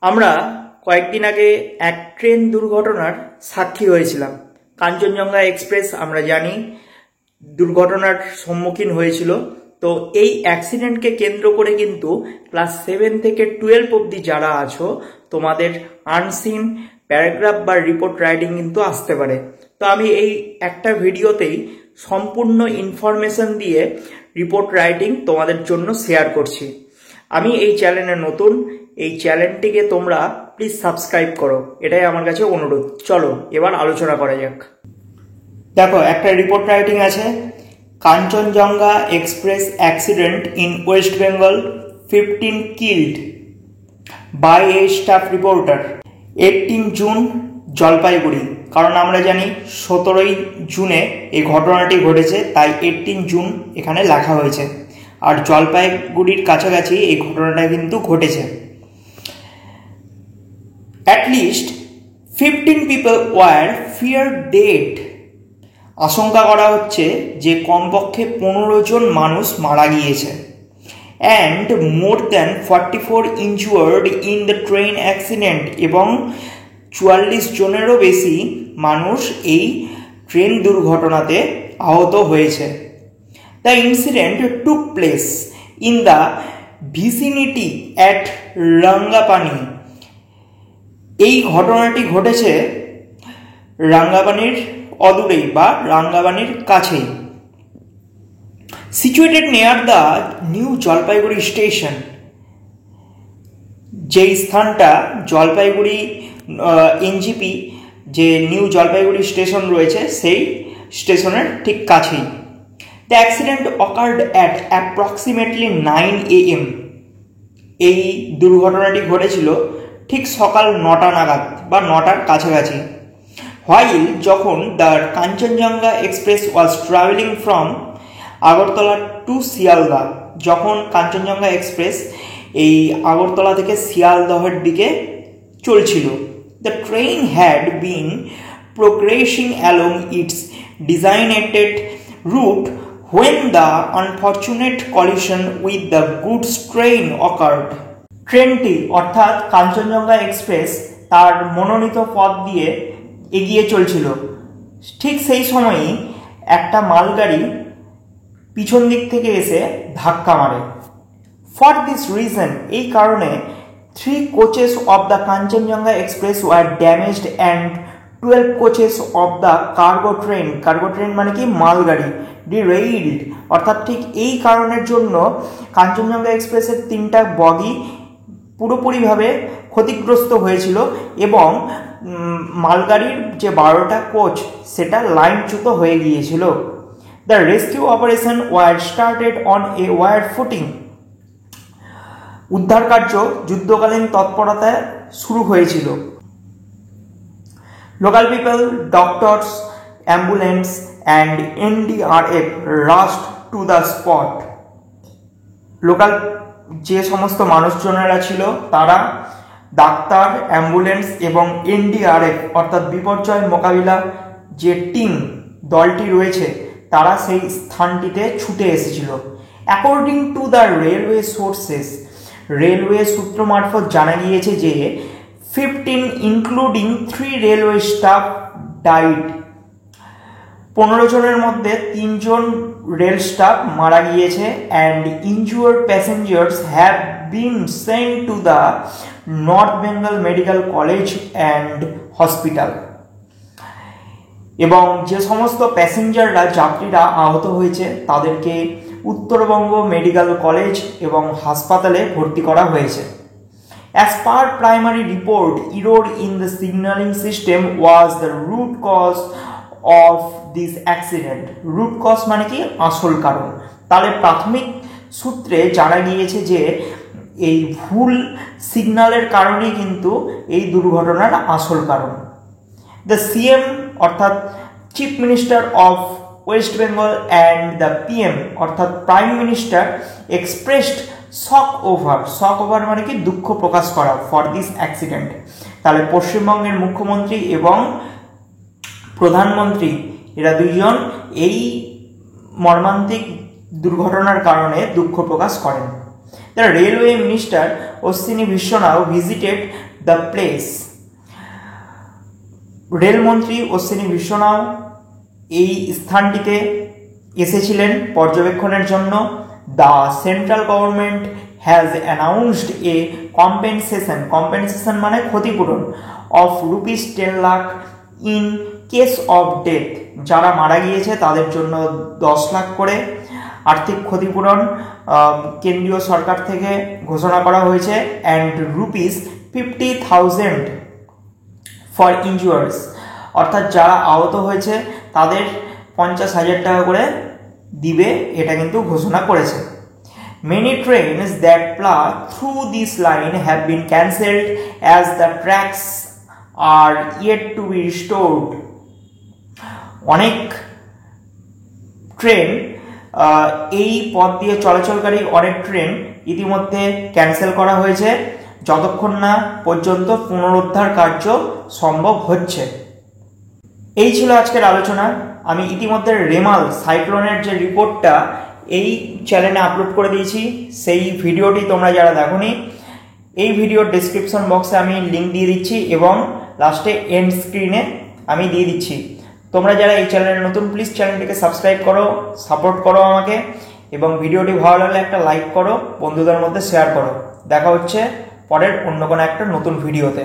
আমরা কয়েকদিন আগে এক ট্রেন দুর্ঘটনার সাক্ষী হয়েছিলাম। কাঞ্চনজঙ্ঘা এক্সপ্রেস আমরা জানি দুর্ঘটনার সম্মুখীন হয়েছিল। তো এই অ্যাক্সিডেন্টকে কেন্দ্র করে কিন্তু ক্লাস 7 থেকে 12 অবধি যারা আছো তোমাদের আনসিন প্যারাগ্রাফ বা রিপোর্ট রাইটিং কিন্তু আসতে পারে। তো আমি এই একটা ভিডিওতেই সম্পূর্ণ ইনফরমেশন দিয়ে রিপোর্ট রাইটিং তোমাদের জন্য শেয়ার করছি। আমি এই চ্যানেলে নতুন, এই চ্যানেলটিকে তোমরা প্লিজ সাবস্ক্রাইব করো, এটাই আমার কাছে অনুরোধ। চলো এবার আলোচনা করা যাক। দেখো, একটা রিপোর্ট রাইটিং আছে, Kanchenjunga express accident in West Bengal, 15 killed by a staff reporter, 18 June, Jalpaiguri. কারণ আমরা জানি 17ই জুনে এই ঘটনাটি ঘটেছে, তাই 18 জুন এখানে লেখা হয়েছে। আর জলপাইগুড়ির কাছাকাছি এই ঘটনাটা কিন্তু ঘটেছে। At least 15 people were feared dead. আশঙ্কা করা হচ্ছে যে কমপক্ষে 15 জন মানুষ মারা গিয়েছে। And more than 44 injured in the train accident. এবং 44 জনেরও বেশি মানুষ এই ট্রেন দুর্ঘটনাতে আহত হয়েছে। The incident took place in the vicinity at Rangapani. এই ঘটনাটি ঘটেছে রাঙ্গাবানির অদূরেই বা রাঙ্গাবানির কাছেই। Situated near the new Jalpaiguri station, যেই স্থানটা জলপাইগুড়ি এনজিপি যে নিউ জলপাইগুড়ি স্টেশন রয়েছে সেই স্টেশনের ঠিক কাছেই। The accident occurred at approximately 9 AM। এই দুর্ঘটনাটি ঘটেছিল ঠিক সকাল 9টা নাগাদ বা 9টার কাছাকাছি। হোয়াইল যখন the Kanchenjunga express was travelling from Agartala to Sealdah, যখন কাঞ্চনজঙ্ঘা এক্সপ্রেস এই আগরতলা থেকে শিয়ালদহের দিকে চলছিল। The train had been progressing along its designated route when the unfortunate collision with the goods train occurred. ট্রেনটি অর্থাৎ কাঞ্চনজঙ্ঘা এক্সপ্রেস তার মনোনীত পথ দিয়ে এগিয়ে চলছিল। ঠিক সেই সময়ই একটা মালগাড়ি পিছন দিক থেকে এসে ধাক্কা মারে। ফর দিস রিজন, এই কারণে 3 coaches of the Kanchenjunga express were damaged and 12 coaches of the cargo train মানে কি মালগাড়ি, derailed। অর্থাৎ ঠিক এই কারণের জন্য কাঞ্চনজঙ্ঘা এক্সপ্রেসের 3টা বগি পুরোপুরিভাবে ক্ষতিগ্রস্ত হয়েছিল এবং মালগাড়ির যে 12টা কোচ সেটা লাইনচ্যুত হয়ে গিয়েছিল। The rescue operation were started on a war footing. উদ্ধার কার্য যুদ্ধকালীন তৎপরতায় শুরু হয়েছিল। Local people, doctors, ambulance and NDRF rushed to the spot. Local যে সমস্ত মানুষজনেরা ছিল তারা ডাক্তার, অ্যাম্বুলেন্স এবং NDRF অর্থাৎ বিপর্যয় মোকাবিলা যে টিম দলটি রয়েছে তারা সেই স্থানটিতে ছুটে এসেছিল। According to the railway sources, railway সূত্র মারফত জানা গিয়েছে যে 15 ইনক্লুডিং 3 রেলওয়ে স্টাফ ডাইড। 15 জনের মধ্যে 3 জন রেল স্টাফ মারা গিয়েছে। And injured passengers have been sent to the North Bengal Medical College and Hospital. এবং যে সমস্ত প্যাসেঞ্জাররা যাত্রীরা আহত হয়েছে তাদেরকে উত্তরবঙ্গ মেডিকেল কলেজ এবং হাসপাতালে ভর্তি করা হয়েছে। As per primary report, error in the signaling system was the root cause of this accident. Root cause মানে কি আসল কারণ। তাহলে প্রাথমিক সূত্রে জানা গিয়েছে যে এই ভুল সিগন্যালের কারণেই কিন্তু এই দুর্ঘটনার আসল কারণ। The CM অর্থাৎ chief minister of West Bengal and the PM অর্থাৎ প্রাইম মিনিস্টার এক্সপ্রেসড শক ওভার মানে কি দুঃখ প্রকাশ করা ফর দিস অ্যাক্সিডেন্ট। তাহলে পশ্চিমবঙ্গের মুখ্যমন্ত্রী এবং প্রধানমন্ত্রী এরা দুইজন এই মর্মান্তিক দুর্ঘটনার কারণে দুঃখ প্রকাশ করেন। The railway minister Ashwini Vaishnaw visited the place. রেলমন্ত্রী অশ্বিনী বিশ্বনাথ এই স্থানটিতে এসেছিলেন পর্যবেক্ষণের জন্য। The central government has announced A compensation মানে ক্ষতিপূরণ of ₹10 lakh in case of death, যারা মারা গিয়েছে তাদের জন্য 10 লাখ করে আর্থিক ক্ষতিপূরণ কেন্দ্রীয় সরকার থেকে ঘোষণা করা হয়েছে। অ্যান্ড ₹50,000 ফর ইনজুয়ার্স, অর্থাৎ যারা আহত হয়েছে তাদের 50,000 টাকা করে দিবে, এটা কিন্তু ঘোষণা করেছে। Many trains that plough through this line have been cancelled as the tracks are yet to be restored. অনেক ট্রেন এই পথ দিয়ে চলাচলকারী অনেক ট্রেন ইতিমধ্যে ক্যান্সেল করা হয়েছে যতক্ষণ না পর্যন্ত পুনরুদ্ধার কার্য সম্ভব হচ্ছে। এই ছিল আজকের আলোচনা। আমি ইতিমধ্যে রেমাল সাইক্লোনের যে রিপোর্টটা এই চ্যানেলে আপলোড করে দিয়েছি, সেই ভিডিওটি তোমরা যারা দেখোনি এই ভিডিওর ডেসক্রিপশন বক্সে আমি লিঙ্ক দিয়ে দিচ্ছি এবং লাস্টে এন্ড স্ক্রিনে আমি দিয়ে দিচ্ছি। তোমরা যারা এই চ্যানেলে নতুন প্লিজ চ্যানেলটিকে সাবস্ক্রাইব করো, সাপোর্ট করো আমাকে, এবং ভিডিওটি ভালো লাগলে একটা লাইক করো, বন্ধুদের মধ্যে শেয়ার করো। দেখা হচ্ছে পরের অন্য কোনো একটা নতুন ভিডিওতে।